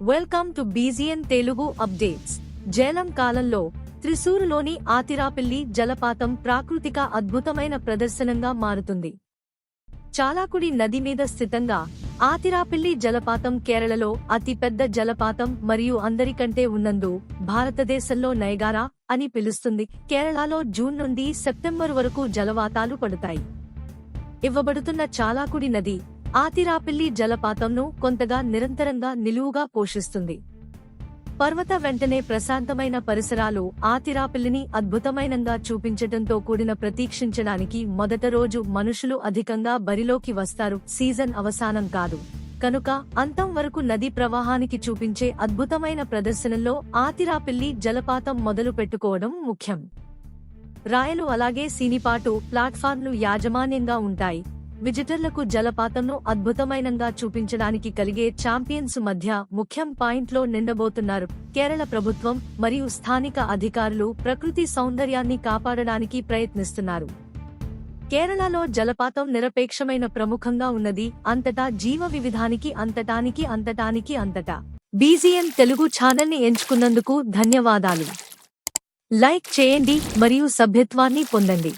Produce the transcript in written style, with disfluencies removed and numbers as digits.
Welcome to బీజీఎన్ Telugu updates. Jhelum కాలంలో త్రిశూరులోని ఆతిరాపిల్లి జలపాతం ప్రాకృతిక అద్భుతమైన ప్రదర్శనంగా మారుతుంది. చాలాకుడి నది మీద స్థితంగా ఆతిరాపిల్లి జలపాతం కేరళలో అతిపెద్ద జలపాతం మరియు అందరికంటే ఉన్నందు భారతదేశంలో నయగారా అని పిలుస్తుంది. కేరళలో జూన్ నుండి సెప్టెంబర్ వరకు జలపాతాలు పడతాయి. ఇవ్వబడుతున్న చాలాకుడి నది ఆతిరాపిల్లి జలపాతంను కొంతగా నిరంతరంగా నిలువుగా పోషిస్తుంది. పర్వత వెంటనే ప్రశాంతమైన పరిసరాలు ఆతిరాపిల్లిని అద్భుతమైనంగా చూపించటంతో కూడిన ప్రతీక్షించడానికి మొదట రోజు మనుషులు అధికంగా బరిలోకి వస్తారు. సీజన్ అవసానం కాదు కనుక అంతం వరకు నదీ ప్రవాహానికి చూపించే అద్భుతమైన ప్రదర్శనలో ఆతిరాపిల్లి జలపాతం మొదలు పెట్టుకోవడం ముఖ్యం. రాయలు అలాగే సినిపాటు ప్లాట్ఫామ్లు యాజమాన్యంగా ఉంటాయి. విజిటర్లకు జలపాతంను అద్భుతమైనంగా చూపించడానికి కలిగే ఛాంపియన్స్ మధ్య ముఖ్యం పాయింట్లో నిండబోతున్నారు. కేరళ ప్రభుత్వం మరియు స్థానిక అధికారులు ప్రకృతి సౌందర్యాన్ని కాపాడడానికి ప్రయత్నిస్తున్నారు. కేరళలో జలపాతం నిరపేక్షమైన ప్రముఖంగా ఉన్నది. అంతటా జీవ వివిధానికి అంతటా బీజీఎన్ తెలుగు ఛానల్ని ఎంచుకున్నందుకు ధన్యవాదాలు. లైక్ చేయండి మరియు సభ్యత్వాన్ని పొందండి.